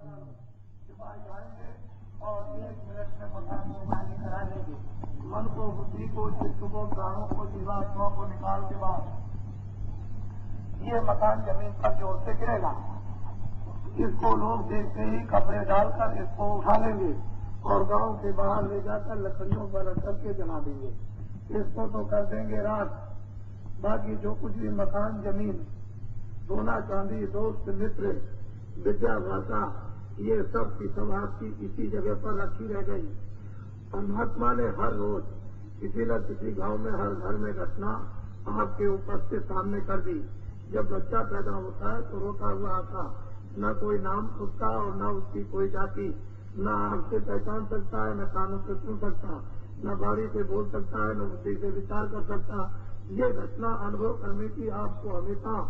सिपाही आएंगे और 1 मिनट में मकान को खाली करा लेंगे। मन को, बुद्धि को, चित्त को, प्राणों को, जीवात्मा को निकाल के बाद ये मकान जमीन पर जोर से गिरेगा। इसको लोग देखते ही कपड़े डालकर इसको उठा लेंगे और गांव के बाहर ले जाकर लकड़ियों पर रख करके जला देंगे। इसको तो कर देंगे रात। बाकी जो कुछ भी मकान, जमीन, सोना चांदी, दोस्त मित्र, विद्या भाषा, ये सब की सब आपकी इसी जगह पर रखी रह गई। परमात्मा ने हर रोज किसी न किसी गांव में, हर घर में घटना आपके उपस्थित सामने कर दी। जब बच्चा पैदा होता है तो रोता हुआ आता, न कोई नाम उसका और न उसकी कोई जाति, न आंख से पहचान सकता है, न कानों से सुन सकता, न बारी से बोल सकता है, न बुद्धि से विचार कर सकता। ये घटना अनुभव करने की आपको हमेशा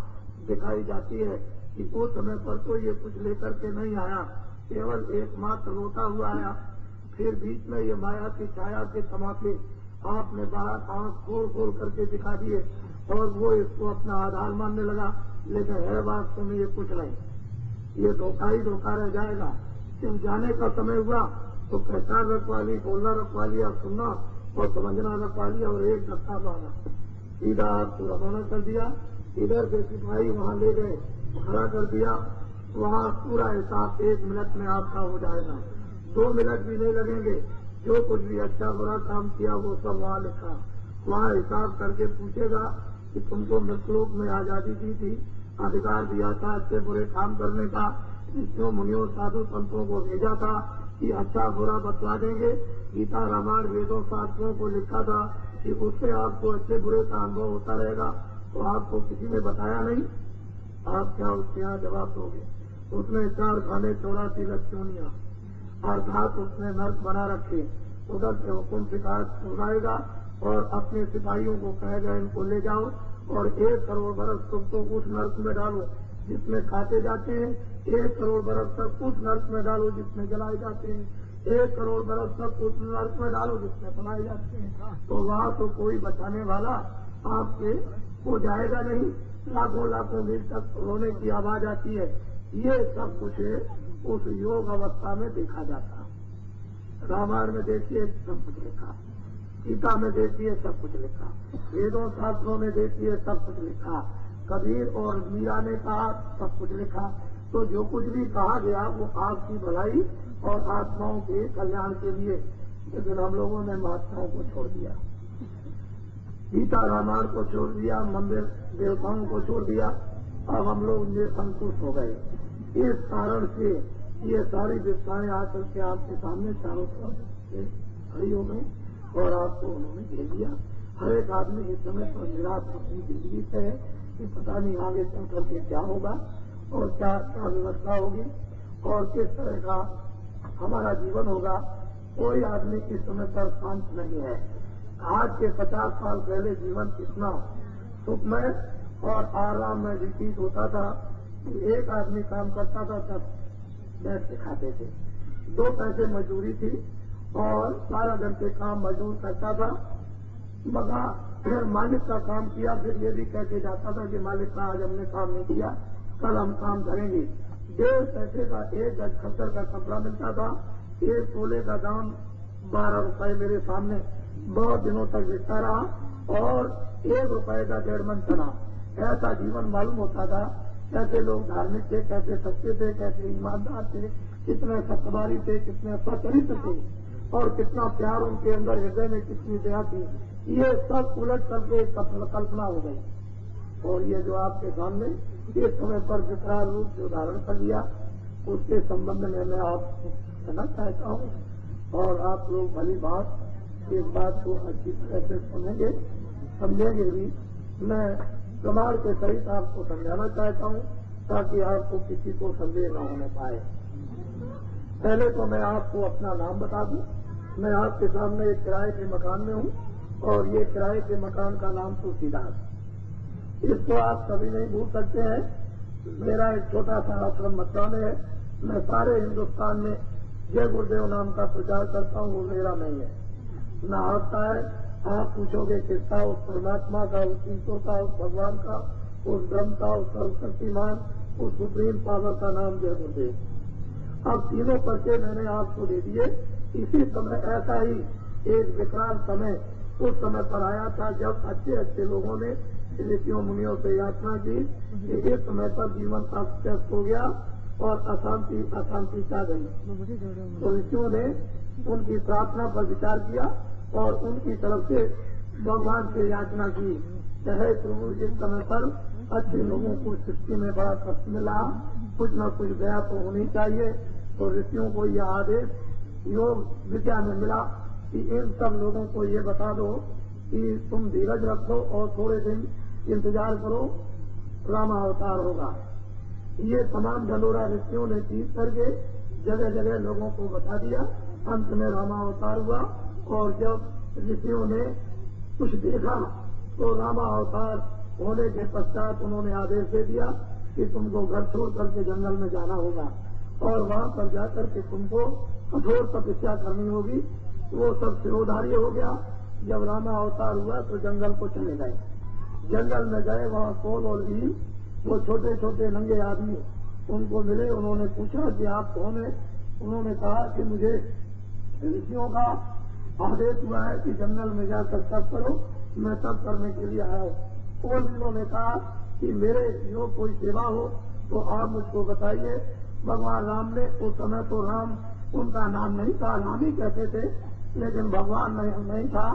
दिखाई जाती है कि उस समय पर तो ये कुछ लेकर के नहीं आया, केवल एकमात्र रोता हुआ आया। फिर बीच में ये माया की छाया के तमाशे आपने बाहर आंख खोल खोल करके दिखा दिए और वो इसको अपना आधार मानने लगा। लेकिन है वास्तव में ये कुछ नहीं, ये धोखा ही धोखा रह जाएगा। जब जाने का समय हुआ तो पहचान रखवा ली, बोलना रखवा लिया, सुनना और समझना रखवा लिया और एक धक्का मारा, सीधा आपको रवाना कर दिया। इधर से सिपाही वहां ले गए, खड़ा कर दिया। वहां पूरा हिसाब 1 मिनट में आपका हो जाएगा, 2 मिनट भी नहीं लगेंगे। जो कुछ भी अच्छा बुरा काम किया वो सब वहां लिखा। वहां हिसाब करके पूछेगा कि तुमको मृतलोक में आजादी दी थी, अधिकार दिया था अच्छे बुरे काम करने का, ऋषियों मुनियों साधु संतों को भेजा था कि अच्छा बुरा बतला देंगे। गीता रामायण वेदों शास्त्रों को लिखा था कि उससे आपको अच्छे बुरे का अनुभव होता रहेगा। तो आपको किसी ने बताया नहीं, आप क्या उसके यहाँ जवाब दोगे? उसने 4 खाने 84 लक्ष्मणियां अर्थात उसने नर्क बना रखे। उधर से हुकुम शिकायत सुनाएगा और अपने सिपाहियों को कहेगा इनको ले जाओ और 1 करोड़ बरस तुम तो उस नर्क में डालो जिसमें खाते जाते हैं, 1 करोड़ बरस तक उस नर्क में डालो जिसमें जलाए जाते हैं, 1 करोड़ बरस तक उस नर्क में डालो जिसमें बनाए जाते हैं। तो वहाँ तो कोई बचाने वाला आपके हो जाएगा नहीं। लाखों लाखों मील तक रोने की आवाज आती है। ये सब कुछ उस योग अवस्था में देखा जाता है। रामायण में देखिए सब कुछ लिखा, गीता में देखिए सब कुछ लिखा, वेदों शास्त्रों में देखिए सब कुछ लिखा, कबीर और मीरा ने कहा सब कुछ लिखा। तो जो कुछ भी कहा गया वो आपकी भलाई और आत्माओं के कल्याण के लिए। लेकिन हम लोगों ने महात्माओं को छोड़ दिया, गीता रामायण को छोड़ दिया, मंदिर देवताओं को छोड़ दिया। अब हम लोग संतुष्ट हो गए। इस कारण से ये सारी विस्ताएं आकर के आपके सामने चारों तरफ से खड़ी हो गई और आपको उन्होंने दे दिया। हर एक आदमी इस समय पर निराश अपनी जिंदगी से है कि पता नहीं आगे चल करके क्या होगा और क्या क्या व्यवस्था होगी और किस तरह का हमारा जीवन होगा। कोई आदमी इस समय पर शांत नहीं है। आज के 50 साल पहले जीवन कितना सुखमय और आराम में व्यतीत होता था। एक आदमी काम करता था तब बैठ के खाते थे, 2 पैसे मजदूरी थी और 12 घंटे काम मजदूर करता था। मगर फिर मालिक का काम किया, फिर ये भी कह के जाता था कि मालिक का आज हमने काम नहीं किया, कल हम काम करेंगे। 1.5 पैसे का 1 गज खच्चर का कपड़ा मिलता था। 1 तोले का दाम 12 रुपए मेरे सामने बहुत दिनों तक बिकता रहा और 1 रुपए का 1.5 मन चला। ऐसा जीवन मालूम होता था। कैसे लोग धार्मिक थे, कैसे सच्चे थे, कैसे ईमानदार थे, कितने सत्सवारी थे, कितने सचरित्र थे और कितना प्यार उनके अंदर, हृदय में कितनी दया थी। ये सब उलट करके कल्पना हो गई। और ये जो आपके सामने इस समय पर विकराल रूप जो धारण कर लिया, उसके संबंध में मैं आपको कहना चाहता हूँ। और आप लोग भली बात इस बात को अच्छी तरह से सुनेंगे, समझेंगे भी। मैं प्रमाण के सहित आपको समझाना चाहता हूँ ताकि आपको किसी को संदेह न होने पाए। पहले तो मैं आपको अपना नाम बता दूं। मैं आपके सामने एक किराए के मकान में हूँ और ये किराए के मकान का नाम तुलसीदास। इसको आप कभी नहीं भूल सकते हैं। मेरा एक छोटा सा आश्रम मथुरा में है। मैं सारे हिन्दुस्तान में जय गुरुदेव नाम का प्रचार करता हूँ, वो मेरा नहीं है, न आपका है। आप पूछोगे किसका? उस परमात्मा का, उस ईश्वर का, उस भगवान का, उस ब्रह्म का, उस सर्वशक्तिमान, उस सुप्रीम पावर का नाम जय गुरुदेव। अब तीनों पर्चे मैंने आपको दे दिए। इसी समय ऐसा ही एक विकराल समय उस समय पर आया था जब अच्छे अच्छे लोगों ने ऋषियों मुनियों से याचना की कि इस समय पर जीवन अस्त हो गया और अशांति छा गई। तो ऋषियों ने उनकी प्रार्थना पर विचार किया और उनकी तरफ से भगवान से याचना की, चाहे प्रभु इस समय पर अच्छे लोगों को सृष्टि में बड़ा कष्ट मिला, कुछ न कुछ दया तो होनी चाहिए। तो ऋषियों को यह आदेश योग विद्या में मिला कि इन सब लोगों को ये बता दो कि तुम धीरज रखो और थोड़े दिन इंतजार करो, रामावतार होगा। ये तमाम ढलोरा ऋषियों ने चीज करके जगह जगह लोगों को बता दिया। अंत में रामावतार हुआ और जब ऋषियों ने कुछ देखा तो रामावतार होने के पश्चात उन्होंने आदेश दे दिया कि तुमको घर छोड़ करके जंगल में जाना होगा और वहां पर जाकर के तुमको कठोर तपस्या करनी होगी। वो सब सिरोधार्य हो गया। जब रामावतार हुआ तो जंगल को चले गए। जंगल में गए, वहां कोल और भी वो छोटे छोटे नंगे आदमी उनको मिले। उन्होंने पूछा कि आप कौन है? उन्होंने कहा कि मुझे ऋषियों का आदेश हुआ है कि जंगल में जाकर तप करो, मैं तप करने के लिए आया हूँ। और उन्होंने कहा कि मेरे जो कोई सेवा हो तो आप मुझको बताइए। भगवान राम ने उस समय तो राम उनका नाम नहीं था, राम ही कहते थे, लेकिन भगवान नहीं था।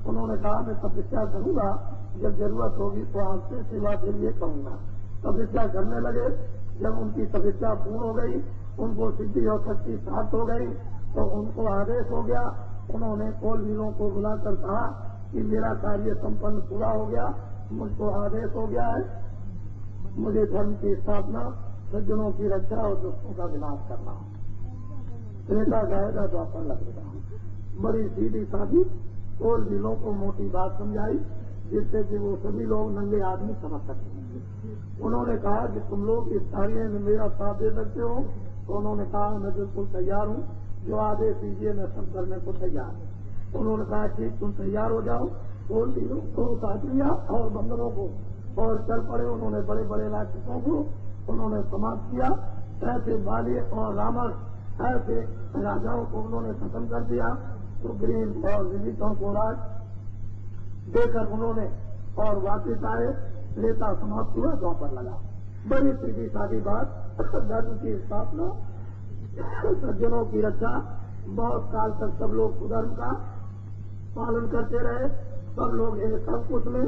उन्होंने कहा मैं तपस्या करूंगा, जब जरूरत होगी तो आपसे सेवा के लिए कहूंगा। तपस्या करने लगे। जब उनकी तपस्या पूर्ण हो गई, उनको सिद्धि और शक्ति प्राप्त हो गई, तो उनको आदेश हो गया। उन्होंने कोलवीरों को बुलाकर कहा कि मेरा कार्य संपन्न पूरा हो गया, मुझको आदेश हो गया है, मुझे धर्म की स्थापना, सज्जनों की रक्षा और दुष्टों का विनाश करना। त्रेता जाएगा, द्वापर लगेगा। बड़ी सीधी साधी कोलवीरों को मोटी बात समझाई, जिससे कि वो सभी लोग नंगे आदमी समझ सके। उन्होंने कहा कि तुम लोग इस कार्य में मेरा साथ दे सकते हो? तो उन्होंने कहा मैं बिल्कुल तैयार हूँ, जो आदेश दीजिए मैं सब करने को तैयार हूँ। उन्होंने कहा ठीक, तुम तैयार हो जाओ। कोलवीरों को उतार लिया और बंदरों को, और चल पड़े। उन्होंने बड़े बड़े राक्षसों को उन्होंने समाप्त किया। ऐसे बाली और रावण ऐसे राजाओं को उन्होंने खत्म कर दिया। सुग्रीव और विभीषण को राज देकर उन्होंने और वापिस आए। त्रेता समाप्त हुआ, द्वापर लगा। बड़ी सीधी सादी बात, धर्म की स्थापना, सज्जनों की रक्षा। बहुत काल तक सब लोग सुधर्म का पालन करते रहे। सब लोग एक अंकुश में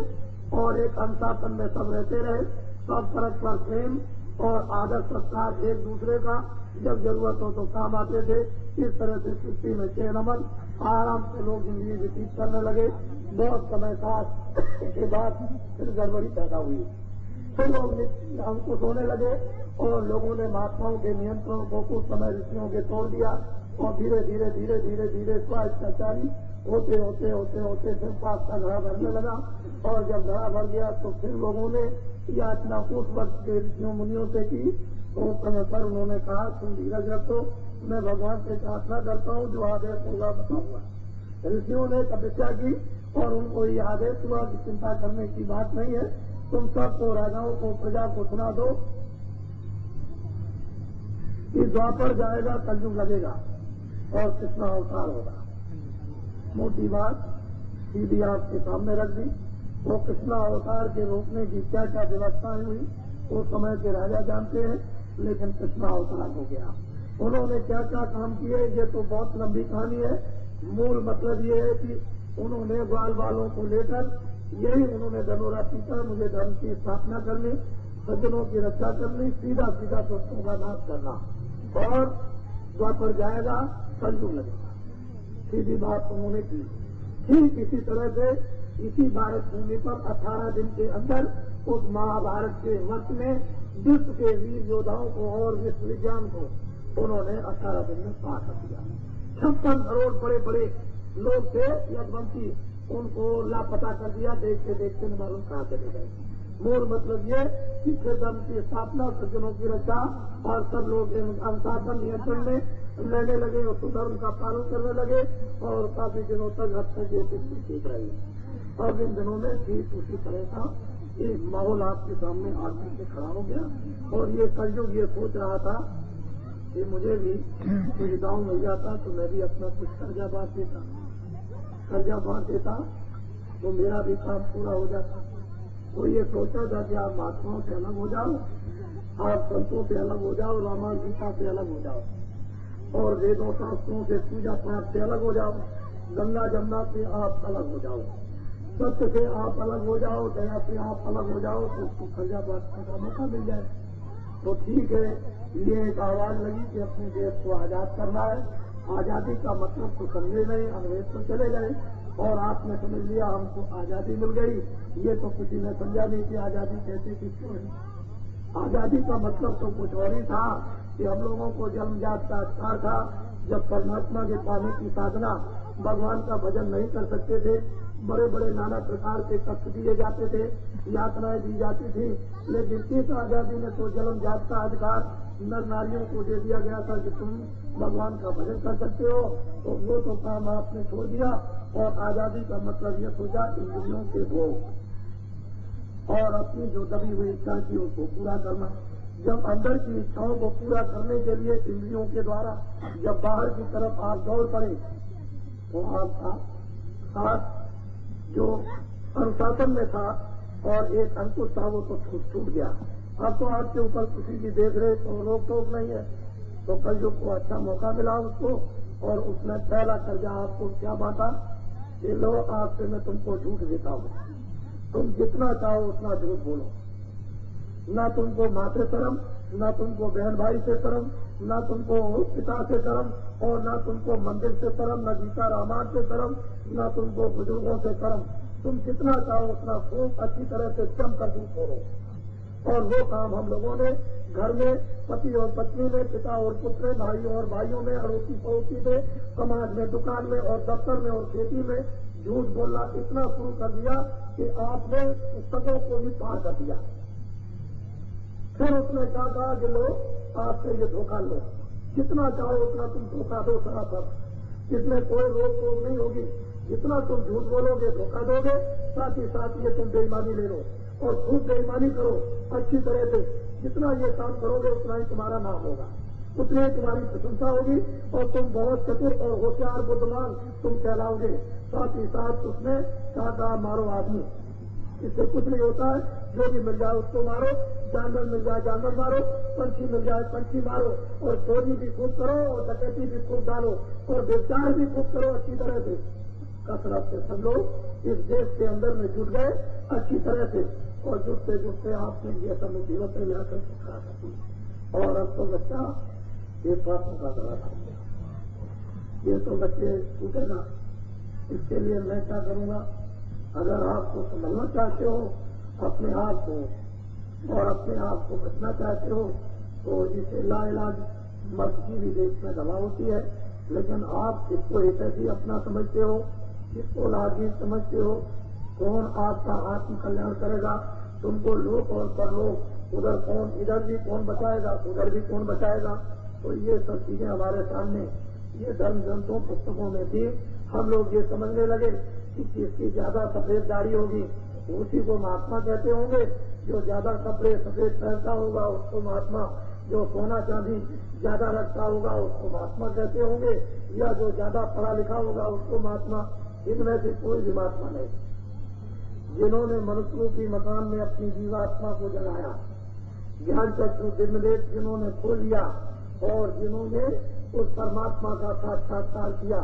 और एक अनुशासन में सब रहते रहे। सब परस्पर प्रेम और आदर सत्कार एक दूसरे का, जब जरूरत हो तो काम आते थे। इस तरह से सृष्टि में चैन अमन आराम से लोग जिंदगी व्यतीत करने लगे। बहुत समय के बाद फिर गड़बड़ी पैदा हुई। फिर लोग अंकुश होने लगे और लोगों ने महात्माओं के नियंत्रण को कुछ समय ऋषियों के तोड़ दिया और धीरे धीरे धीरे धीरे धीरे स्वास्थ्याचारी होते होते होते होते फिर पाप का घड़ा भरने लगा। और जब घड़ा भर गया तो फिर लोगों ने याचना उस वक्त के ऋषियों मुनियों से की। तो उस समय पर उन्होंने कहा तुम धीरज रखो, मैं भगवान से प्रार्थना करता हूँ, जो आदेश होगा बताऊंगा। ऋषियों ने तपस्या की और उनको ये आदेश हुआ कि चिंता करने की बात नहीं है, तुम सबको, राजाओं को, प्रजा को सुना दो कि द्वापर जाएगा, कलयुग लगेगा और कृष्ण अवतार होगा। मोटी बात सीधी आपके सामने रख दी। वो कृष्ण अवतार के रोकने की क्या क्या व्यवस्थाएं हुई वो समय के राजा जानते हैं, लेकिन कृष्ण अवतार हो गया। उन्होंने क्या क्या काम किए ये तो बहुत लंबी कहानी है। मूल मतलब ये है कि उन्होंने ग्वाल बालों को लेकर यही उन्होंने ढलोरा पीटा, मुझे धर्म की स्थापना करनी, सज्जनों की रक्षा करनी, सीधा सीधा दुष्टों का नाश करना और द्वापर जाएगा, कलयुग लगेगा। सीधी बात उन्होंने की। ठीक इसी तरह से इसी भारत भूमि पर 18 दिन के अंदर उस महाभारत के वर्ष में विश्व के वीर योद्धाओं को और विश्व विज्ञान को उन्होंने 18 दिन में पार कर दिया। 56 करोड़ बड़े बड़े लोग थे यदवंशी, उनको लापता कर दिया। देखते देखते न मालूम कहाँ चले गए। मूल मतलब ये कि धर्म की स्थापना, सज्जनों की रक्षा और सब लोग अनुशासन नियंत्रण में रहने लगे और सुधर्म का पालन करने लगे और काफी दिनों तक हद तक ये स्थिति ठीक रही। और इन दिनों में ठीक उसी तरह का एक माहौल आपके सामने आकर के खड़ा हो गया। और ये कलयुग ये सोच रहा था कि मुझे भी कुछ गाँव मिल जाता तो मैं भी अपना कुछ कर्जा बांट देता तो मेरा भी काम पूरा हो जाता। वो ये सोचा था कि आप महात्माओं से अलग हो जाओ, आप संतों से अलग हो जाओ, रामायण गीता से अलग हो जाओ और वेदों शास्त्रों से पूजा पाठ से अलग हो जाओ, गंगा जमुना से आप अलग हो जाओ, सत्य से आप अलग हो जाओ, दया से आप अलग हो जाओ तो उसको कर्जा बांटने का मौका मिल जाए। तो ठीक है, ये एक आवाज लगी कि अपने देश को आजाद करना है। आजादी का मतलब तो समझे नहीं, अंग्रेज तो चले गए और आपने समझ लिया हमको आजादी मिल गई। ये तो किसी ने समझा नहीं कि आजादी कहते किसको है। आजादी का मतलब तो कुछ और ही था कि हम लोगों को जन्मजात का अधिकार था। जब परमात्मा के पाने की साधना, भगवान का भजन नहीं कर सकते थे, बड़े बड़े नाना प्रकार के कष्ट दिए जाते थे, यातनाएं दी जाती थी, लेकिन इस आजादी में तो जन्मजात का अधिकार नर नारियों को दे दिया गया था कि तुम भगवान का भजन कर सकते हो। तो वो तो काम आपने छोड़ दिया और आजादी का मतलब ये सोचा इंद्रियों के भोग और अपनी जो दबी हुई इच्छा थी उसको पूरा करना। जब अंदर की इच्छाओं को पूरा करने के लिए इंद्रियों के द्वारा जब बाहर की तरफ आप दौड़ पड़े तो आपका साथ जो अनुशासन में था और एक अंकुश था वो तो छूट गया। अब तो आपके ऊपर किसी की देख रेख और रोक टोक नहीं है। तो कलयुग को अच्छा मौका मिला उसको और उसने पहला कर्जा आपको क्या बांटा कि लो आपसे मैं तुमको झूठ देता हूँ, तुम जितना चाहो उतना झूठ बोलो, न तुमको माँ से शर्म, न तुमको बहन भाई से शर्म, न तुमको पिता से शर्म और न तुमको मंदिर से शर्म, न गीता रामायण से शर्म, न तुमको बुजुर्गों से शर्म। तुम जितना चाहो उतना खूब अच्छी तरह से जम कर झूठ बोलो। और वो काम हम लोगों ने घर में पति और पत्नी में, पिता और पुत्र, भाइयों और भाइयों में, अड़ोसी पड़ोसी में, समाज में, दुकान में और दफ्तर में और खेती में झूठ बोलना इतना शुरू कर दिया कि आपने पुस्तकों को भी पार कर दिया। फिर उसने क्या कहा कि लो आपसे ये धोखा लो, जितना चाहो उतना तुम धोखा दो सरासर, इसमें कोई रोक टोक नहीं होगी। जितना तुम झूठ बोलोगे धोखा दोगे, साथ ही साथ ये तुम बेईमानी ले लो और खूब बेईमानी करो अच्छी तरह से। जितना ये काम करोगे उतना ही तुम्हारा नाम होगा, उतनी ही तुम्हारी प्रशंसा होगी और तुम बहुत चतुर और होशियार बुद्धिमान तुम कहलाओगे। साथ ही साथ उसमें कहा मारो आदमी, इससे कुछ नहीं होता है, जो भी मिल जाए उसको मारो, जानवर मिल जाए जानवर मारो, पंछी मिल जाए पंछी मारो और चोरी भी खूब करो और डकैती भी खूब डालो और व्यभिचार भी खूब करो अच्छी तरह से। कसरत से सब लोग इस देश के अंदर में जुट गए अच्छी तरह से और जुटते जुटते आपने ये सब मुसीबतें लाकर सिखा सकती। और अब तो बच्चा ये पापों का करा था, ये तो बच्चे छूटेगा। इसके लिए मैं क्या करूंगा, अगर आपको समझना चाहते हो अपने आप को और अपने आप को बचना चाहते हो तो जिसे लाइलाज मर्द की भी देश में दवा होती है, लेकिन आप इसको एक ऐसी अपना समझते हो, इसको लाजीज समझते हो। कौन आपका आत्म कल्याण करेगा, तुमको लोक और परलोक, उधर कौन, इधर भी कौन बचाएगा, उधर भी कौन बचाएगा। तो ये सब चीजें हमारे सामने ये धर्म ग्रंथों पुस्तकों में थी। हम लोग ये समझने लगे कि जिसकी ज्यादा सफेद दाढ़ी होगी उसी को महात्मा कहते होंगे, जो ज्यादा कपड़े सफेद पहनता होगा उसको महात्मा, जो सोना चांदी ज्यादा रखता होगा उसको महात्मा कहते होंगे, या जो ज्यादा पढ़ा लिखा होगा उसको महात्मा। इनमें से कोई भी महात्मा नहीं। जिन्होंने मनुष्य रूपी मकान में अपनी जीवात्मा को जगाया, ज्ञान चक्षु दिव्यदेश जिन्होंने खोल लिया और जिन्होंने उस परमात्मा का साक्षात्कार किया,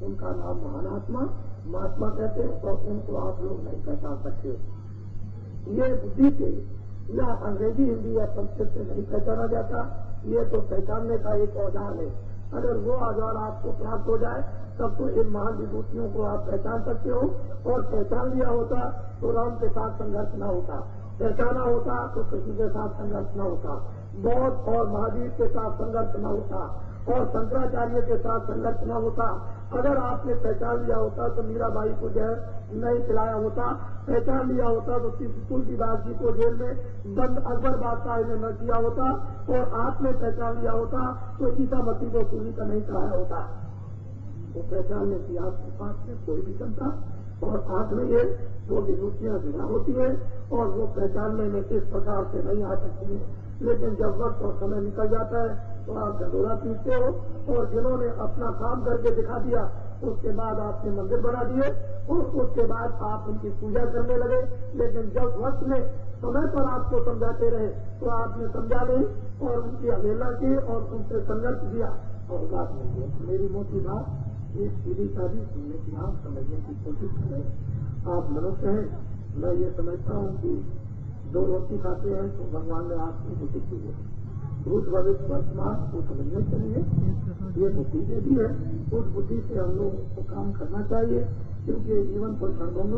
उनका नाम महानात्मा महात्मा कहते हैं और उनको आप लोग नहीं पहचान सकते। ये बुद्धि से या अंग्रेजी हिंदी या संस्कृत से नहीं पहचाना जाता, ये तो पहचानने का एक औजार है। अगर वो औजार आपको प्राप्त हो जाए तब तो इन महान विभूतियों को आप पहचान सकते हो। और पहचान लिया होता तो राम के साथ संघर्ष न होता, पहचाना होता तो कृष्ण के साथ संघर्ष न होता, बौद्ध और महावीर के साथ संघर्ष न होता और शंकराचार्य के साथ संघर्ष न होता। अगर आपने पहचान लिया होता तो मीराबाई को जहर नहीं पिलाया होता, पहचान लिया होता तो तुलसीदास जी को जेल में बंद अकबर बादशाह ने न किया होता और आपने पहचान लिया होता तो ईसा मसीह को सूली का नहीं चढ़ाया होता। वो पहचानने की आपके पास में कोई भी क्षमता और आंख में ये वो विभूतियां जुड़ा होती है और वो पहचानने में इस प्रकार से नहीं आ सकती है। लेकिन जब वक्त और समय निकल जाता है तो आप ढंढोरा पीटते हो, और जिन्होंने अपना काम करके दिखा दिया उसके बाद आपने मंदिर बना दिए और उसके बाद आप उनकी पूजा करने लगे। लेकिन जब वक्त में समय पर आपको समझाते रहे तो आपने समझा नहीं और उनकी अवहेलना की और उनसे संघर्ष किया और बात नहीं है। मेरी मोटी बात एक सीधी साधी सुनने की, आप समझने की कोशिश करें। आप मनुष्य हैं, मैं ये समझता हूँ कि 2 रोटी खाते हैं तो भगवान ने आपकी बुद्धि दी है, भूत भविष्य वर्तमान को समझने के लिए ये बुद्धि दे दी है। उस बुद्धि से हम लोगों को काम करना चाहिए, क्योंकि जीवन पर संबंध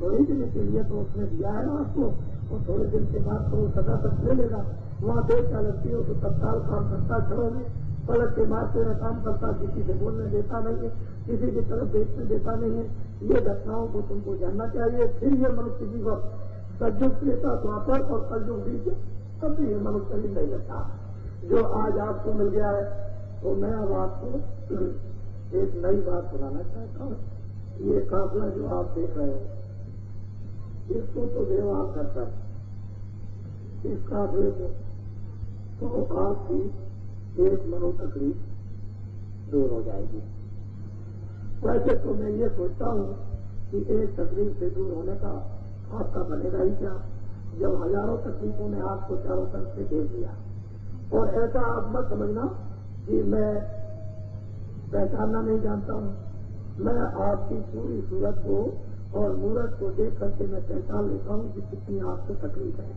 थोड़े दिन के लिए तो उसने दिया है आपको, और थोड़े दिन के बाद तो सदा तक ले लेगा। वहाँ देर क्या लगती हो तो तत्काल काम करता चलोगे, पलट के मारते हुए काम करता, किसी से बोलने देता नहीं है, किसी की तरफ देखने देता नहीं है। ये घटनाओं को तुमको जानना चाहिए। फिर ये मनुष्य जीवन सज्जुग त्रेता द्वापर और कलयुग बीच कभी ये मनुष्य ही नहीं लगता। जो आज आपको मिल गया है तो मैं अब आपको एक नई बात सुनाना चाहता हूँ। ये काफिला जो आप देख रहे हो इसको तो व्यवहार करता है, इस काफिले को तो आपकी एक मनो तकलीफ दूर हो जाएगी। वैसे तो मैं ये सोचता हूँ कि एक तकलीफ से दूर होने का आपका बनेगा ही क्या, जब हजारों तकलीफों ने आपको चारों तरफ से घेर दिया। और ऐसा आप मत समझना कि मैं पहचानना नहीं जानता हूँ, मैं आपकी पूरी सूरत को और मूरत को देख करके मैं पहचान लेता हूँ कि कितनी आपको तकलीफ है।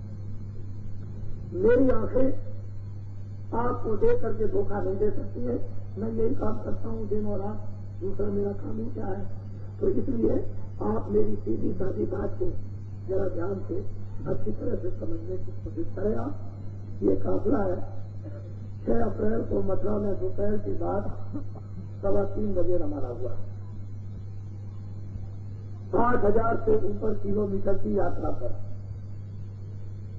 मेरी आंखें आपको देख करके धोखा नहीं दे सकती है। मैं यही काम करता हूँ दिन और रात, दूसरा मेरा काम ही क्या है। तो इसलिए आप मेरी सीधी सादी बात को जरा ध्यान से अच्छी तरह से समझने की कोशिश करें। आप ये काफिला है 6 अप्रैल को मथुरा में दोपहर की बाद 3:15 बजे रवाना हुआ। 5000 से ऊपर किलोमीटर की यात्रा पर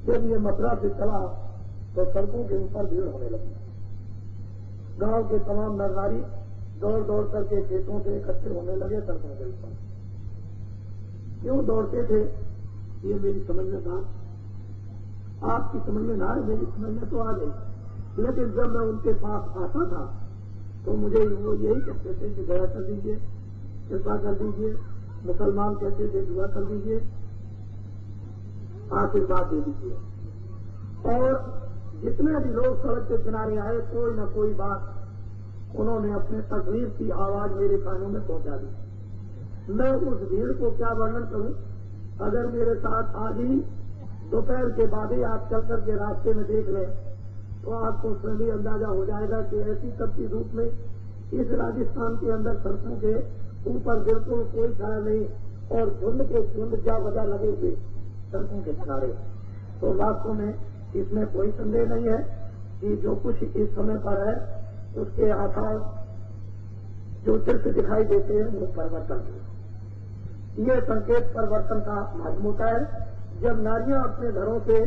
जब ये मथुरा से चला तो सड़कों के ऊपर भीड़ होने लगी। गांव के तमाम नर नारी दौड़ दौड़ करके खेतों से इकट्ठे होने लगे सड़कों के ऊपर। क्यों दौड़ते थे ये मेरी समझ में बात आपकी समझ में ना आए, मेरी समझ में तो आ गई। लेकिन जब मैं उनके पास आता था तो मुझे वो यही कहते थे कि दया कर दीजिए, कृपा कर दीजिए, मुसलमान कहते थे दुआ कर दीजिए, आशीर्वाद दे दीजिए। और जितने भी लोग सड़क के किनारे आए कोई न कोई बात उन्होंने अपने तकलीफ की आवाज मेरे कानों में पहुंचा दी। मैं उस भीड़ को क्या वर्णन करूं। अगर मेरे साथ आज ही दोपहर के बाद ही आप चल करके रास्ते में देख लें तो आपको स्वयं ही अंदाजा हो जाएगा कि ऐसी तपती धूप में इस राजस्थान के अंदर सड़कों के ऊपर बिल्कुल कोई छाया नहीं और झुंड के झुंड क्या वजह लगे हुए सड़कों के किनारे। तो वास्तव में इसमें कोई संदेह नहीं है कि जो कुछ इस समय पर है उसके आधार जो दृश्य दिखाई देते हैं वो परिवर्तन है। ये संकेत परिवर्तन का माध्यम होता है। जब नारियां अपने घरों से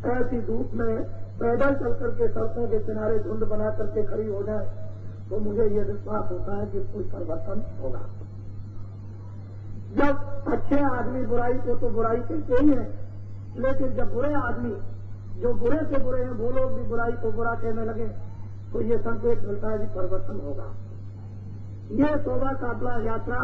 ऐसी धूप में पैदल चल करके सड़कों के किनारे झुंड बना करके खड़ी हो जाए तो मुझे ये विश्वास होता है कि कोई परिवर्तन होगा। जब अच्छे आदमी बुराई को तो बुराई कहते ही है, लेकिन जब बुरे आदमी जो बुरे से बुरे हैं वो लोग भी बुराई को बुरा कहने लगे तो ये संकेत मिलता है कि परिवर्तन होगा। ये शोभा काफिला यात्रा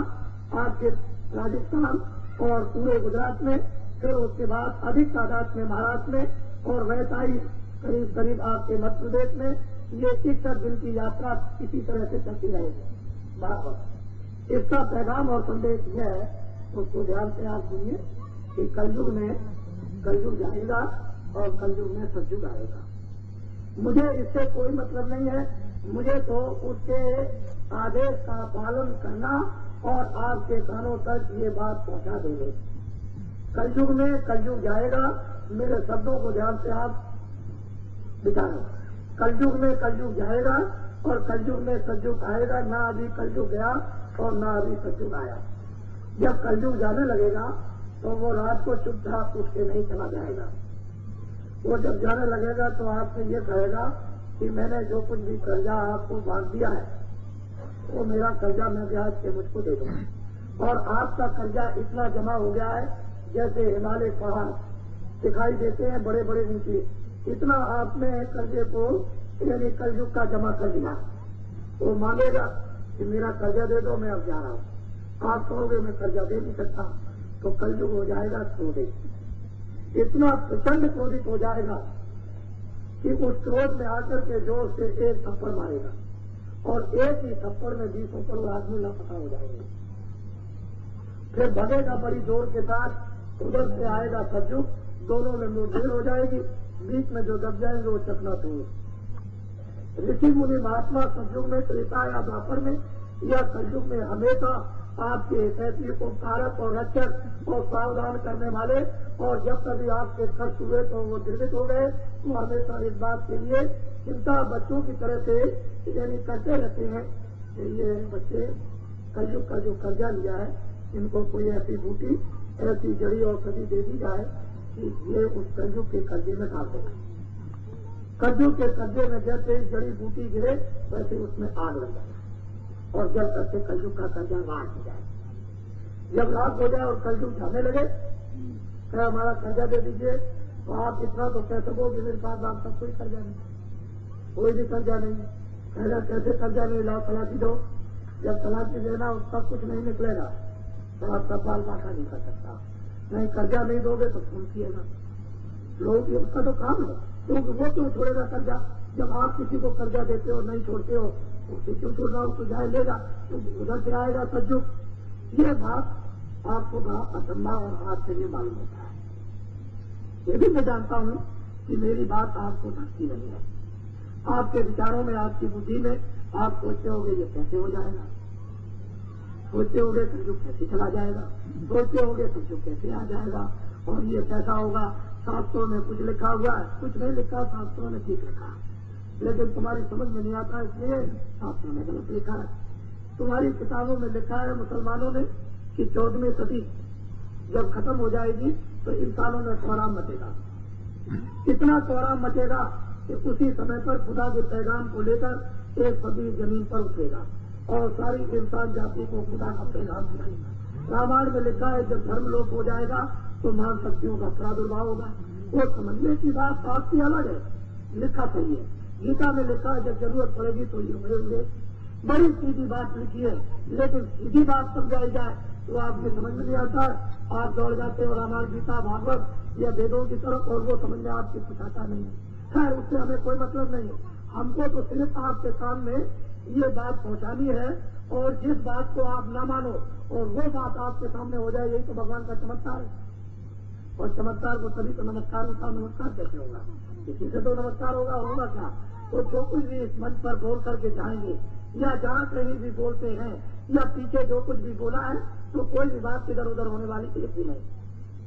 आपके राजस्थान और पूरे गुजरात में, फिर उसके बाद अधिक तादाद में महाराष्ट्र में और वैसा ही करीब करीब आपके मध्य प्रदेश में ये 61 दिन की यात्रा इसी तरह से चलती रहेगी बार। इसका पैगाम और संदेश यह है, उसको ध्यान से आप सुनिए कि कलयुग जाएगा और कलयुग में सतयुग आएगा। मुझे इससे कोई मतलब नहीं है, मुझे तो उसके आदेश का पालन करना और आपके कानों तक ये बात पहुंचा देंगे। कलयुग में कलयुग जाएगा, मेरे शब्दों को ध्यान से आप विचारो। कलयुग में कलयुग जाएगा और कलयुग में सतयुग आएगा। ना अभी कलयुग गया और ना अभी सतयुग आया। जब कलयुग जाने लगेगा तो वो रात को चुपचाप उठ के नहीं चला जाएगा। वो जब जाने लगेगा तो आपसे ये कहेगा कि मैंने जो कुछ भी कर्जा आपको बांध दिया है वो मेरा कर्जा मैं ब्याज के मुझको दे दूंगा। और आपका कर्जा इतना जमा हो गया है जैसे हिमालय पहाड़ दिखाई देते हैं बड़े बड़े ऊंचे, इतना आपने कर्जे को यानी कलयुग का जमा कर दिया। वो मांगेगा कि मेरा कर्जा दे दो, मैं अब जा रहा हूँ। आप कहोगे मैं कर्जा दे नहीं सकता, तो कलयुग हो जाएगा क्रोधित। इतना प्रचंड क्रोधित हो जाएगा कि उस क्रोध में आकर के जोर से एक थप्पड़ मारेगा और एक ही थप्पड़ में 20 करोड़ आदमी लापता हो जाएंगे। फिर भगेगा बड़ी जोर के साथ, उधर से आएगा कलयुग, दोनों में मुठभेड़ हो जाएगी, बीच में जो दब जाएंगे वो चकनाचूर। ऋषि मुनि महात्मा सतयुग में, त्रेता या द्वापर में या कलयुग में हमेशा आपके ऐसी उपकारक और रक्षक और सावधान करने वाले, और जब कभी आपके कष्ट हुए तो वो जीवित हो गए, तो हमेशा इस बात के लिए चिंता बच्चों की तरह से यानी करते रहते हैं कि ये बच्चे कलयुग का जो कर्जा लिया है, इनको कोई ऐसी बूटी, ऐसी जड़ी औषधि दे दी जाए कि ये उस कलयुग के कर्जे में डाल देगा। कलयुग के कर्जे में जैसे ही जड़ी बूटी गिरे वैसे उसमें आग लग जाए और जब करके कलयुग का कर्जा राख हो जाए। जब राख हो जाए और कलयुग जाने लगे, क्या हमारा कर्जा दे दीजिए, तो आप इतना तो कह सकोगे मेरे पास आप सब कोई कर्जा नहीं, कोई भी कर्जा नहीं। कहेगा कैसे कर्जा नहीं, लाओ तलाशी दो। जब तलाशी देना उसका कुछ नहीं निकलेगा तो आप सवाल बाका नहीं कर सकता। नहीं, कर्जा नहीं दोगे तो फोन किएगा। लोग उसका तो काम है, क्योंकि वो क्यों छोड़ेगा कर्जा। जब आप किसी को कर्जा देते हो नहीं छोड़ते हो, उसे क्यों छोड़ रहा हो, तो जाए लेगा, तो उधर से आएगा कलयुग। ये बात आपको बड़ा असंभव और हाथ से भी मालूम होता है। ये भी मैं जानता हूं कि मेरी बात आपको धक्की नहीं है। आपके विचारों में, आपकी बुद्धि में आप सोचते होंगे ये कैसे हो जाएगा, सोचते होंगे कलयुग कैसे चला जाएगा, सोचते होंगे कलयुग कैसे आ जाएगा, और ये कैसा होगा। शास्त्रों में कुछ लिखा हुआ है, कुछ नहीं लिखा, शास्त्रों ने ठीक लिखा है, लेकिन तुम्हारी समझ में नहीं आता, इसलिए शास्त्रों ने गलत लिखा है। तुम्हारी किताबों में लिखा है मुसलमानों ने कि 14वीं सदी जब खत्म हो जाएगी तो इंसानों में कोहराम मचेगा। इतना कोहराम मचेगा कि उसी समय पर खुदा के पैगाम को लेकर एक सदी जमीन पर उठेगा और सारी इंसान जाति को खुदा का पैगाम सुनाएगा। रामायण में लिखा है जब धर्म लोप हो जाएगा तो महान शक्तियों का प्रादुर्भाव होगा। वो समझने की बात आपकी अलग है, लिखा सही है। गीता में लिखा है जब जरूरत पड़ेगी तो ये होंगे। बड़ी सीधी बात लिखी है, लेकिन सीधी बात समझाई जाए तो आपकी समझ में नहीं आता। आप दौड़ जाते हो रामायण, गीता, भागवत या वेदों की तरफ, और वो समझ में आपकी कुछ आता नहीं है। खैर, उससे हमें कोई मतलब नहीं है। हमको तो सिर्फ आपके सामने ये बात पहुंचानी है, और जिस बात को आप न मानो और वो बात आपके सामने हो जाए, यही तो भगवान का चमत्कार है। और चमत्कार को तभी तो नमस्कार होता, नमस्कार कैसे होगा, किसी से तो नमस्कार होगा क्या। तो जो कुछ भी इस मंच पर बोल करके जाएंगे या जहाँ कहीं भी बोलते हैं या पीछे जो कुछ भी बोला है, तो कोई भी बात इधर उधर होने वाली एक भी नहीं।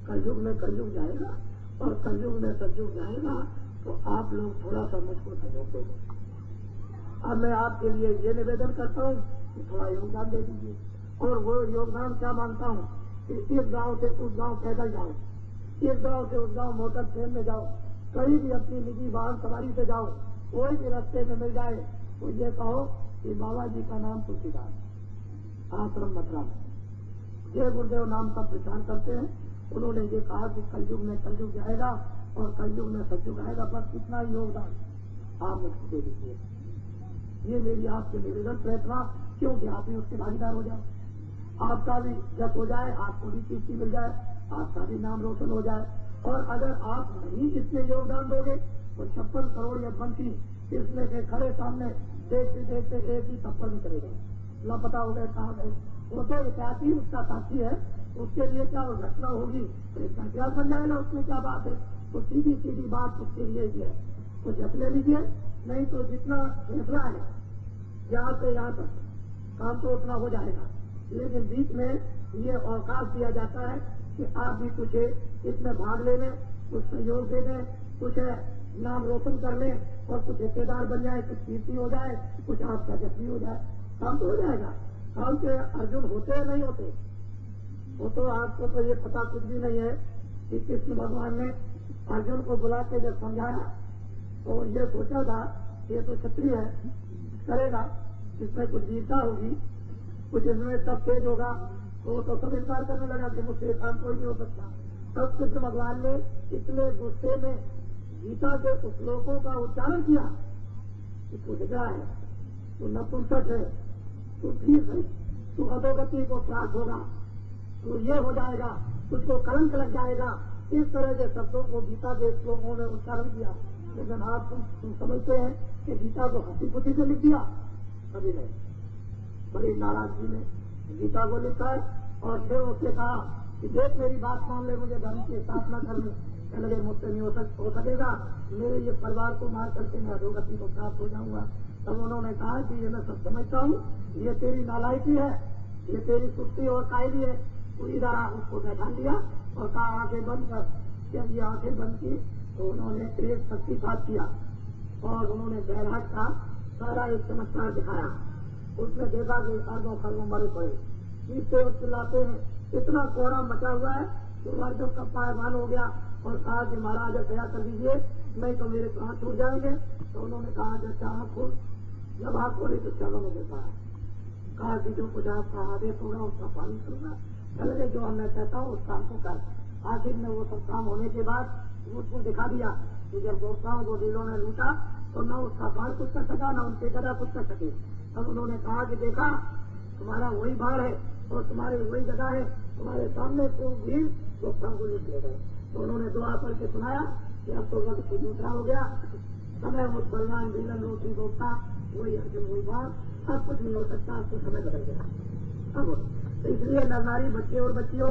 कलयुग में कलयुग जाएगा और कलयुग में सतयुग जाएगा, तो आप लोग थोड़ा सा मुझको सहयोग देंगे। अब मैं आपके लिए ये निवेदन करता हूँ कि थोड़ा योगदान दे दीजिए। और वो योगदान क्या मांगता हूँ कि इस गांव से उस गांव पैदल जाओ, इस गांव से उस गांव मोटर ट्रेन में जाओ, कहीं भी अपनी निजी वाहन सवारी से जाओ, कोई भी रास्ते में मिल जाए तो ये कहो कि बाबा जी का नाम तुलसीदास, आश्रम मथुरा में जय गुरुदेव नाम का प्रचार करते हैं। उन्होंने ये कहा कि कलयुग में कलयुग जाएगा और कलयुग में सतयुग आएगा। बस इतना योगदान आप मुझको दे दीजिए। ये मेरी आपसे निवेदन प्रार्थना, क्योंकि आप भी उसके भागीदार हो जाओ, आपका भी जप हो जाए, आपको भी किस्ती मिल जाए, आपका भी नाम रोशन हो जाए। और अगर आप नहीं इसमें योगदान दोगे तो 56 करोड़ या पंछी इसमें के खड़े सामने देखते देखते एक ही थप्पड़ में चले गए, लापता हो गए, कहा गए। वो तो इतिहासी उसका साथी है, उसके लिए क्या घटना होगी तो इसका इतिहास बन जाएगा, उसमें क्या बात है। तो सीधी सीधी बात उसके लिए ही है, तो जप ले लीजिए। नहीं तो जितना फैसला है यहाँ से यहाँ तक काम तो उतना हो जाएगा, लेकिन बीच में ये अवकाश दिया जाता है कि आप भी कुछ इसमें भाग ले लें, कुछ सहयोग दे दें, कुछ नाम रोशन कर लें और कुछ हिस्सेदार बन जाए, कुछ कीर्ति हो जाए, कुछ आपका जश्न हो जाए, काम तो हो जाएगा। काम के अर्जुन होते या नहीं होते, वो तो आपको तो ये पता कुछ भी नहीं है कि कृष्ण भगवान ने अर्जुन को बुला के जब समझाया तो ये सोचा था ये तो क्षत्रिय है, करेगा, इसमें कुछ वीरता होगी, कुछ इसमें सब तेज होगा, तो सब इनकार करने लगा कि मुझसे काम कोई नहीं हो सकता। तब कृष्ण भगवान ने इतने गुस्से में गीता के श्लोकों का उच्चारण किया कि तू निजा है, तू नपुंसक है, तू ठीक है, तू अधोगति को प्राप्त होगा, तो ये हो जाएगा, तुझको कलंक लग जाएगा। इस तरह के शब्दों को गीता के श्लोकों में उच्चारण किया। लेकिन आप तुम समझते हैं कि गीता को हंसी पुथी से लिख दिया, कभी नहीं। बड़ी नाराजगी में गीता को लिखा है और फिर उससे कहा कि देख मेरी बात मान ले, मुझे धर्म की स्थापना करनी, लगे मुझसे नहीं हो सकेगा, मेरे ये परिवार को मार करके मैं अधोगति को प्राप्त हो जाऊंगा। तब उन्होंने कहा कि ये मैं सब समझता हूँ, ये तेरी नालायकी है, ये तेरी सुस्ती और कायदी है। तो इधर आ उसको बैठा लिया और कहा आंखें बंद कर। जब ये आंखें बंद की तो उन्होंने एक शक्तिपात किया और उन्होंने बैराट का सारा एक चमत्कार दिखाया। उसने देखा कि अर्धों खरबों मरे पड़े, चीखते और चिल्लाते हैं, इतना कोहरा मचा हुआ है तो अर्जुन का पायमान हो गया और कहा कि महाराज दया कर दीजिए, नहीं तो मेरे प्राण छूट जाएंगे। तो उन्होंने कहा कि अच्छा आँख खोल। जब आँख खोली तो चलो में देखा है, कहा कि जो कुछ आपका आदेश होगा उसका पालन करूंगा, चले जो मैं कहता हूँ उस काम को कर। आखिर में वो सब काम होने के बाद उसको दिखा दिया कि जब गोसाओं को दिलों ने लूटा तो न उसका बाल कुछ कर सका, न उनके गदा कुछ कर सके। तब उन्होंने कहा कि देखा तुम्हारा वही बाढ़ है और तुम्हारे वही गदा है, तुम्हारे सामने को भी गोसाओं को लूट ले गए। तो उन्होंने दुआ करके सुनाया कि अब तो वक्त दूसरा हो गया, समय उस बलवान विलन रोटी गोपता वही अर्जुन वही बाढ़, अब कुछ नहीं हो सकता, आपको समय बदल गया। अब तो इसलिए नरनारी बच्चे और बच्चियों,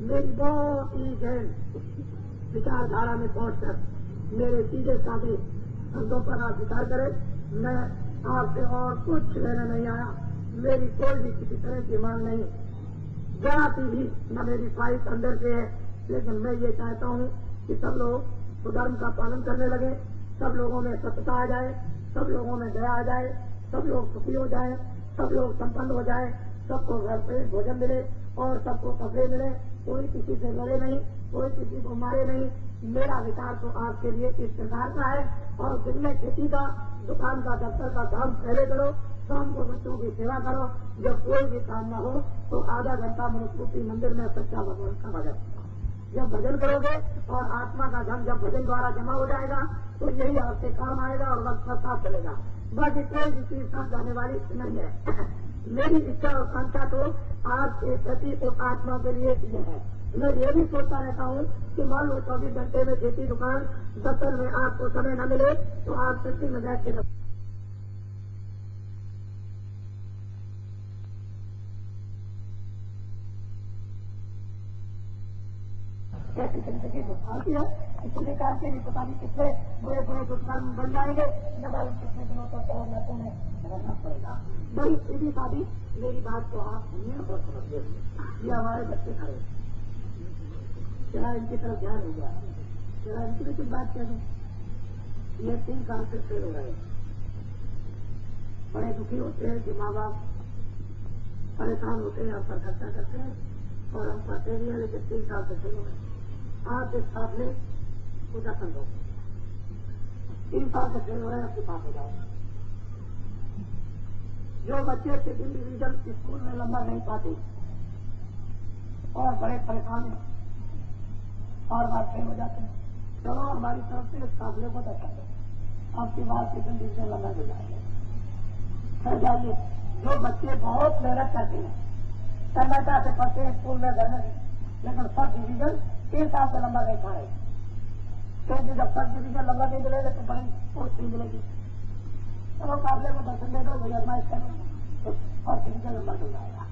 मेरी बहुत ही गहन विचारधारा में पहुंचकर मेरे सीधे साधे शब्दों पर आप विचार करें। मैं आपसे और कुछ लेने नहीं आया, मेरी कोई भी किसी तरह की मांग नहीं, जाती भी न मेरी ख्वाहिश अंदर से है। लेकिन मैं ये चाहता हूँ कि सब लोग सुधर्म का पालन करने लगे, सब लोगों में सत्यता आ जाए, सब लोगों में दया आ जाए, सब लोग सुखी हो जाए, सब लोग संपन्न हो जाए, सबको घर पे भोजन मिले और सबको कपड़े मिले, कोई किसी से लड़े नहीं, कोई किसी को मारे नहीं। मेरा विचार तो आपके लिए इस प्रकार का है। और दिन में खेती का, दुकान का, दफ्तर का काम पहले करो, शाम को बच्चों की सेवा करो। जब कोई भी काम न हो तो आधा घंटा मनुस्मृति मंदिर में सच्चा भगवान का भजन, जब भजन करोगे और आत्मा का धन जब भजन द्वारा जमा हो जाएगा तो यही आपके काम आएगा और वक्त पर साथ चलेगा। बाकी कोई भी चीज साथ जाने वाली नहीं है। मेरी इच्छा और कांक्षा तो आपके प्रति उस आत्मा के लिए ये है। मैं ये भी सोचता रहता हूँ कि मान लो 24 घंटे में खेती, दुकान, दफ्तर में आपको समय न मिले तो आप सच्ची में बैठ के कैसी जिंदगी गुजारती है। इसलिए करके भी पता नहीं कितने बुरे बुरे दुष्कर्म बन जाएंगे, जब कितने दिनों तक और लड़कों में रहना पड़ेगा। बड़ी सीधी सादी मेरी बात को आप सुनिए और समझिए। ये हमारे बच्चे खड़े, जरा इनकी तरफ ध्यान हो गया, जरा इनकी भी कुछ बात कह दूं। ये 3 साल से फेल हो रहे, बड़े दुखी होते हैं कि माँ बाप परेशान होते हैं, हम पर खर्चा करते हैं और हम पढ़ते भी हैं, लेकिन 3 साल से फेल हो रहे। आप इस साथ में पूजा कर दो, 3 साल से फेल हो रहे हैं, आपके पास हो जाओ। जो बच्चे सेकंड डिवीजन स्कूल में नंबर नहीं पाते और बड़े परेशान हैं और बार फेल हो जाते हैं, चलो हमारी तरफ से इस काफिले को दर्शा दो, आपके बाद सेकंड डिवीजन नंबर मिल जाएंगे। फिर जाइए, जो बच्चे बहुत मेहनत करते हैं, तन्मयता से पढ़ते हैं स्कूल में, घर में, लेकिन फर्स्ट डिवीजन 3 साल से नंबर नहीं पा रहे, क्योंकि जब फर्स्ट डिवीजन नंबर नहीं मिलेगा तो बड़ी पोस्ट नहीं मिलेगी। चलो काफिले को दर्शन दे दो, वही आजमाइश करो तो फर्स्ट डिवीजन नंबर मिल जाएगा।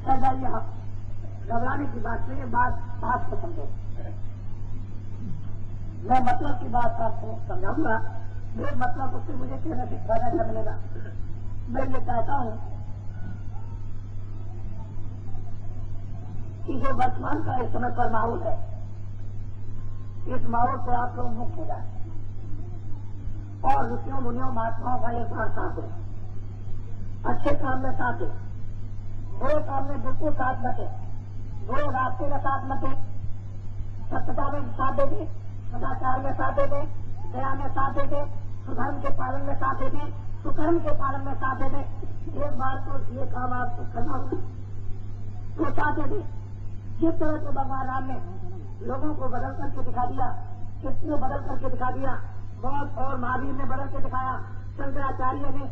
फिर जाइए, आप घबराने की बात नहीं है, बात को समझो। मैं मतलब की बात आपको समझाऊंगा, मेरे मतलब उससे मुझे कहने से फायदा क्या मिलेगा। मैं ये चाहता हूँ कि जो वर्तमान का इस समय पर माहौल है, इस माहौल से आप लोग मुक्त हो जाए और ऋषियों मुनियों महात्माओं का एक बार साथ है, अच्छे काम में साथ है, बुरे काम में बिल्कुल साथ न दे, बुरे रास्ते में साथ न दे, सत्यता में साथ दे दे, सदाचार में साथ दे दे, दया में साथ दे दे, सुधर्म के पालन में साथ दे दे, सुकर्म के पालन में साथ दे दे। एक बार तो ये काम आपको करना होगा, तो साथ दे दे। जिस तरह से भगवान राम ने लोगों को बदल करके दिखा दिया, किसने बदल करके दिखा दिया, बहुत, और महावीर ने बदल के दिखाया, शंकराचार्य ने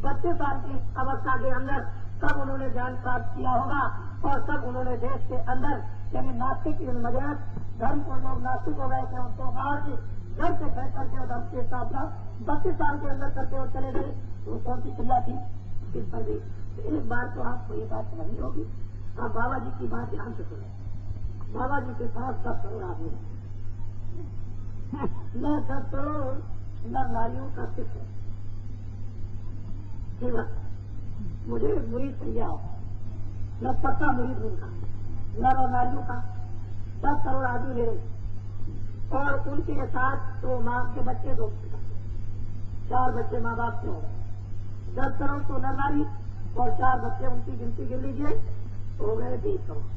32 साल की अवस्था के अंदर तब उन्होंने ज्ञान प्राप्त किया होगा और तब उन्होंने देश के अंदर यानी नास्तिक मजहब धर्म को लोग नास्तिक हो गए थे उनको कहा कि घर से फैल करके धर्म की स्थापना 32 साल के अंदर करके और चले गए। वो कौन सी क्रिया थी इस पर भी एक बार तो आपको ये बात समझनी होगी। आप बाबा जी की बात ध्यान से सुने। बाबा जी के पास 10 करोड़ आदमी मैं 10 करोड़ नर नारियों का सिर्फ है केवल मुझे मुरीद चाहिए हो मैं पक्का मुरीद उनका नर और नारियों का 10 करोड़ आदमी मेरे और उनके साथ तो माँ के बच्चे 2 4 बच्चे माँ बाप के हो गए 10 करोड़ तो नर नारी और 4 बच्चे उनकी गिनती गिन लीजिए हो गए 20 करोड़।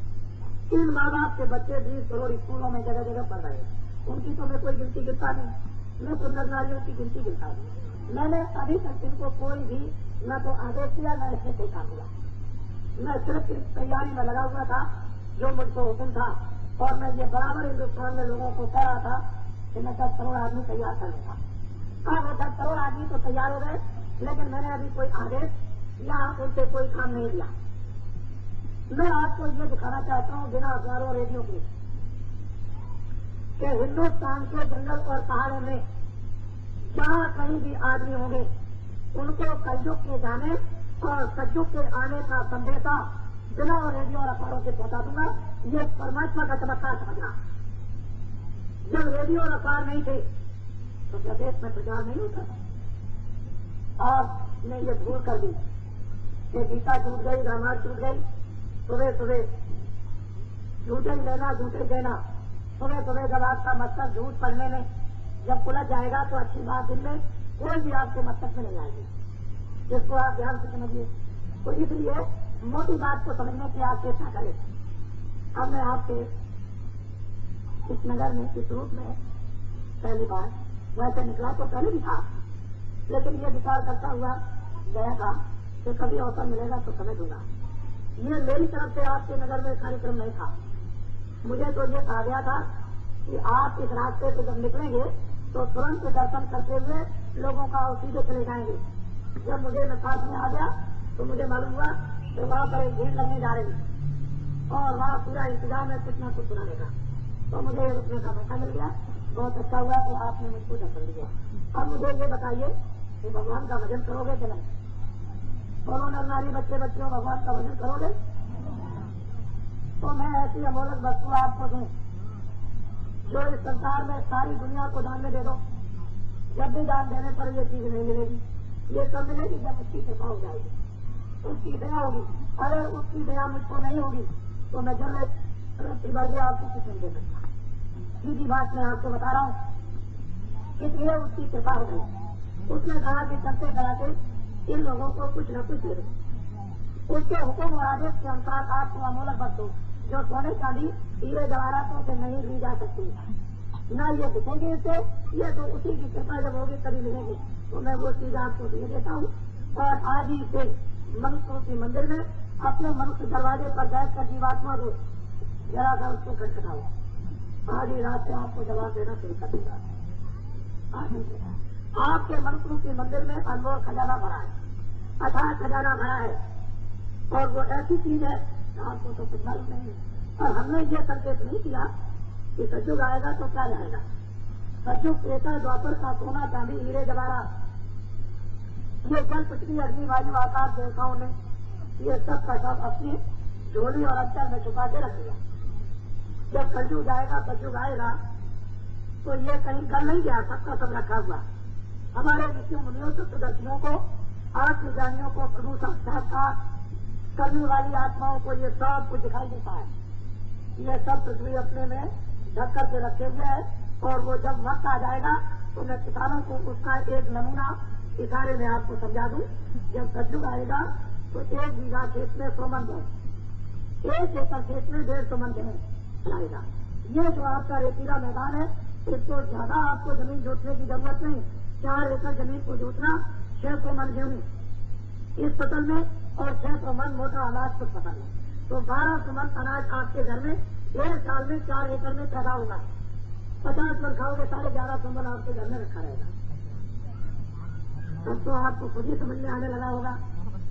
इन माँ बाप के बच्चे 20 करोड़ स्कूलों में जगह जगह पढ़ रहे हैं। उनकी तो मैं कोई गिनती गिनता नहीं मैं तो नर नारियों की गिनती गिनता हूँ। मैंने अभी तक इनको कोई भी न तो आदेश दिया न इसने कोई काम दिया। मैं सिर्फ इस तैयारी में लगा हुआ था जो मुझको हुक्म था और मैं ये बराबर हिन्दुस्तान में लोगों को कह रहा था कि मैं 10 करोड़ आदमी तैयार कर लूंगा। अब वो 10 करोड़ आदमी तो तैयार हो गए लेकिन मैंने अभी कोई आदेश या उनसे कोई काम नहीं दिया। मैं आपको ये दिखाना चाहता हूँ बिना अखबारों और रेडियो के कि हिन्दुस्तान के जंगल और पहाड़ों में जहाँ कहीं भी आदमी होंगे उनको कलयुग के जाने और सतयुग के आने का संदेशा बिना और रेडियो और अखबारों से पहुंचा दूंगा। ये परमात्मा का चमत्कार समझना। जब रेडियो और अखबार नहीं थे तो प्रदेश में प्रचार नहीं होता था। आपने ये भूल कर दी कि गीता टूट गई रामायण टूट गई सुबह सुबह झूठे लेना झूठे देना सुबह सुबह जब आपका मस्तक झूठ पढ़ने में जब उलझ जाएगा तो अच्छी बात दिन में कोई भी आपके मस्तक में नहीं आएगी। जिसको आप ध्यान से समझिए। तो इसलिए मोटी बात को समझने की आप चेष्टा करें। अब मैं आपसे इस नगर में इस रूप में पहली बार वैसे निकला तो पहले भी था लेकिन ये विचार करता हुआ गया था कि कभी अवसर मिलेगा तो समझ दूंगा। ये मेरी तरफ से आपके नगर में कार्यक्रम नहीं था। मुझे तो ये कहा गया था कि आप इस रास्ते से जब निकलेंगे तो तुरंत दर्शन करते हुए लोगों का सीधे चले जाएंगे। जब मुझे नकाश में आ गया तो मुझे मालूम हुआ कि वहाँ पर एक भीड़ लगने जा रही और वहाँ पूरा इंतजाम है कुछ न कुछ सुनाने का। तो मुझे रुकने का मौका मिल गया। बहुत अच्छा हुआ कि आपने मुझको दर्शन दिया। अब मुझे ये बताइए कि भगवान का भजन करोगे कि नहीं? दोनों नर नारी बच्चे बच्चों भगवान का भजन करोगे? तो मैं ऐसी अमोलक वस्तु आपको दूं जो इस संसार में सारी दुनिया को दान में दे दो। जब भी दान देने पर ये चीज नहीं मिलेगी। ये सब मिलेगी जब उसकी कृपा हो जाएगी उसकी दया होगी। अगर उसकी दया मुझको नहीं होगी तो मैं जब प्रतिवर्ग आपको कुछ नहीं दे सकता। सीधी बात मैं आपको बता रहा हूँ। इसलिए उसकी कृपा हो गई। उसने कहा कि चलते कराते इन लोगों को कुछ न कुछ दे दो। उसके हुक्म और आदेश के अनुसार आपको अमोलक वस्तु जो सोने चांदी हीरे जवाहरातों से नहीं ली जा सकती न ये दिखेंगे इससे ये तो उसी की कृपा जब होगी तभी मिलेगी। तो मैं वो चीज आपको दे देता हूँ और आज ही से मनुष्यों के मंदिर में अपने मनुष्य दरवाजे पर बैठकर जीवात्मा को जरा सा उसको खटखटाओ। आज ही रात से आपको जवाब देना शुरू कर देगा। आपके मनुष्यों के मंदिर में अनमोल खजाना भरा है अथाह खजाना भरा है और वो ऐसी चीज है आपको तो कुछ मालूम नहीं है। और हमने ये संकेत नहीं किया कि सतयुग आएगा तो क्या रहेगा। सतयुग त्रेता द्वापर का सोना चांदी हीरे जवाहरात ये जल पृथ्वी अग्नि वायु आकाश देवताओं ने ये सब का सब अपनी झोली और अंतर में छुपा के रख दिया। जब कलयुग आएगा सतयुग आएगा तो ये कहीं कर नहीं गया। सबका सब रखा हुआ। हमारे ऋषियों मुनियों सप्तदर्शियों को आत्मज्ञानियों को प्रभु साक्षात्कार करने वाली आत्माओं को ये सब कुछ दिखाई देता है। ये सब पृथ्वी अपने में ढक करके रखे हुए है और वो जब वक्त आ जाएगा तो मैं किसानों को उसका एक नमूना इशारे में आपको समझा दूं। जब सतयुग आएगा तो 1 बीघा खेत में 100 मन है 1 एकड़ खेत में 150 मन आएगा। ये जो आपका रेतीला मैदान है इसको ज्यादा आपको जमीन जोतने की जरूरत नहीं। 4 एकड़ जमीन को जोतना 600 मन गेहूँ इस फसल में और 600 मन मोटा अनाज कुछ फसल में तो 1200 मन अनाज आपके घर में 1 साल में 4 एकड़ में पैदा होगा। 50 मन खाओगे 1150 मन आपके घर में रखा रहेगा। तब तो आपको खुद ही समझ में आने लगा होगा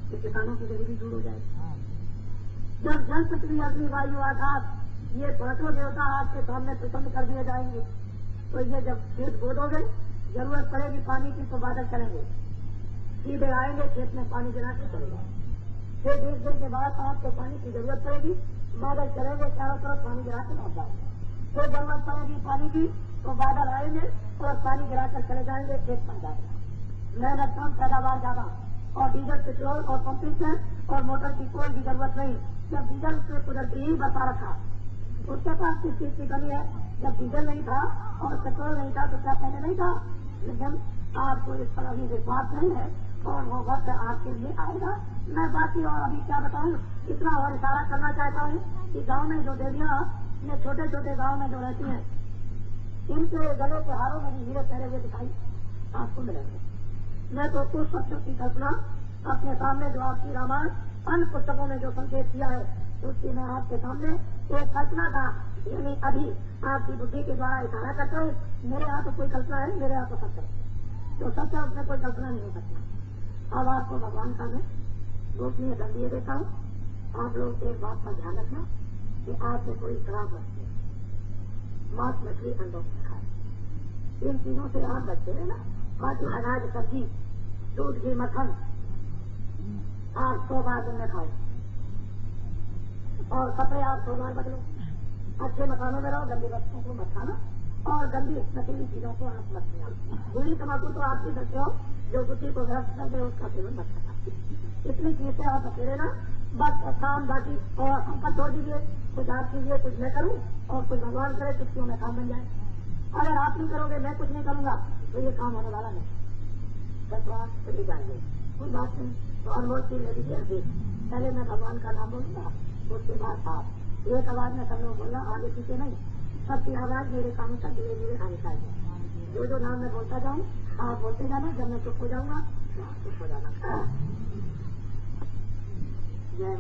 कि किसानों की गरीबी दूर हो जाएगी। जब जल पृथ्वी अग्नि वायु आकाश ये पांचों देवता आपके सामने प्रसन्न कर दिए जाएंगे, तो ये जब खेत गोदोगे, जरूरत पड़ेगी पानी की तो बादल चलेंगे, सीधे आएंगे खेत में पानी गिरा के चलेगा। फिर 20 दिन के बाद आपको पानी की जरूरत पड़ेगी, बादल चलेंगे, चारों तरफ पानी गिरा के लौट जाएंगे। फिर जरूरत पड़ेगी पानी की तो बादल आएंगे और पानी गिरा कर चले जाएंगे, खेत बन जाएगा। मेहनत कम, पैदावार ज्यादा, और डीजल, पेट्रोल और पंपिंग सेट और मोटर की कोई भी जरूरत नहीं। जब डीजल से कुदरती ही बता रखा, उसके पास किस चीज की कमी है? जब डीजल नहीं था और पेट्रोल नहीं था तो क्या पहले नहीं था? लेकिन आपको इस पर अभी विश्वास नहीं है और वो वक्त आपके लिए आएगा। मैं बाकी और अभी क्या बताऊं, इतना और इशारा करना चाहता हूँ कि गांव में जो देवियां, ये छोटे छोटे गांव में जो रहती हैं, इनके गले के हारों में भी हीरे पहरे हुए दिखाई आपको मिलेंगे। मैं तो उस सत्य की कल्पना अपने सामने जो आपकी रामायण अन्य पुस्तकों में जो संकेत किया है, उसकी मैं आपके सामने एक कल्पना का, यानी अभी आपकी बुद्धि के द्वारा इशारा करता हूँ। मेरे यहाँ तो कोई कल्पना है, मेरे यहाँ तो सत्य है, जो सत्य है उसमें कोई कल्पना नहीं हो सकती। अब आपको भगवान का मैं गोपनीय दंडिये देता हूँ। आप लोग एक बात का ध्यान रखना कि आपसे कोई शराब रखते, मांस, मछली, अंडों खाए, इन चीजों से आप बचते हैं ना। बाकी अनाज, सब्जी, दूध, घी, मक्खन आप 100 बार दिन में खाओ, और कपड़े आप 100 बार बदलो। अच्छे मकानों में रहो, गंदी वस्तुओं को मत खाना, और गंदी नकली चीजों को आप मत खाना। बुरी तम्बाकू तो आप पी सकते हो, जो बुद्धि को ग्रस्त कर दे उसका सेवन मत करना। इतनी चीज से आप अकेले ना, बस काम बाकी और संपत्ति छोड़ दीजिए, कुछ आप कीजिए, कुछ मैं करूँ, और कुछ भगवान करे चुटकियों में काम बन जाए। अगर आप नहीं करोगे, मैं कुछ नहीं करूंगा, तो ये काम होने वाला नहीं। बस आप चले जाएंगे, कोई बात नहीं। तो अनमोल चीज ले लीजिए अभी। पहले मैं भगवान का नाम बोलूंगा, उसके बाद आप एक आवाज में सब लोग बोलना, आगे पीछे नहीं, सबकी आवाज मेरे कानों तक धीरे धीरे आनी चाहिए। जो जो नाम मैं बोलता जाऊँ आप बोलते जाना, जब मैं चुप हो जाऊंगा चुप हो जाना। जय